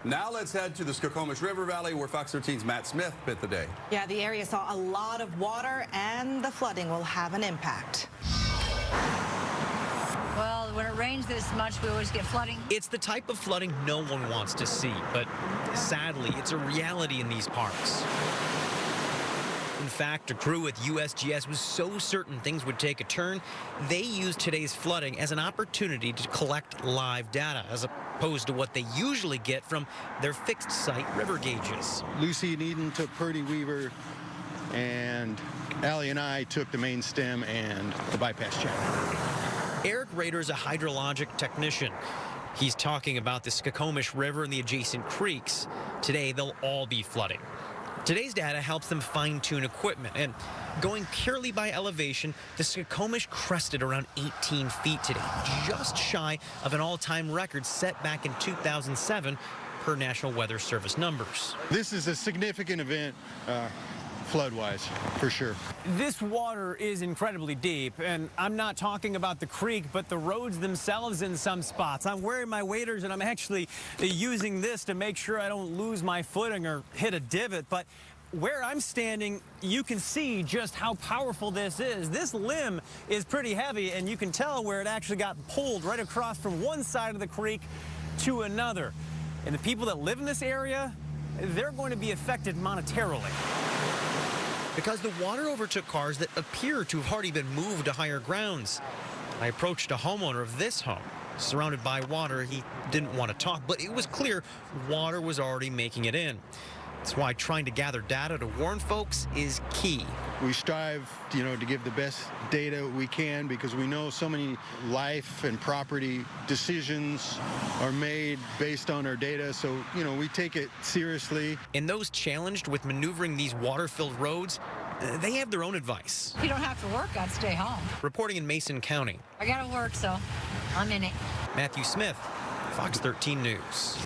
Now let's head to the Skokomish River Valley where Fox 13's Matt Smith bit the day. Yeah, the area saw a lot of water and the flooding will have an impact. Well, when it rains this much, we always get flooding. It's the type of flooding no one wants to see, but sadly, it's a reality in these parks. In fact, a crew at USGS was so certain things would take a turn, they used today's flooding as an opportunity to collect live data, as opposed to what they usually get from their fixed-site river gauges. Lucy and Eden took Purdy Weaver, and Allie and I took the main stem and the bypass channel. Eric Rader is a hydrologic technician. He's talking about the Skokomish River and the adjacent creeks. Today, they'll all be flooding. Today's data helps them fine-tune equipment, and going purely by elevation, the Skokomish crested around 18 feet today, just shy of an all-time record set back in 2007 per National Weather Service numbers. This is a significant event, flood-wise, for sure. This water is incredibly deep, and I'm not talking about the creek, but the roads themselves in some spots. I'm wearing my waders, and I'm actually using this to make sure I don't lose my footing or hit a divot. But where I'm standing, you can see just how powerful this is. This limb is pretty heavy, and you can tell where it actually got pulled right across from one side of the creek to another. And the people that live in this area, they're going to be affected monetarily. Because the water overtook cars that appear to have already been moved to higher grounds. I approached a homeowner of this home. Surrounded by water, he didn't want to talk, but it was clear water was already making it in. That's why trying to gather data to warn folks is key. We strive, to give the best data we can because we know so many life and property decisions are made based on our data. So, we take it seriously. And those challenged with maneuvering these water-filled roads, they have their own advice. If you don't have to work, I'd stay home. Reporting in Mason County. I gotta work, so I'm in it. Matthew Smith, Fox 13 News.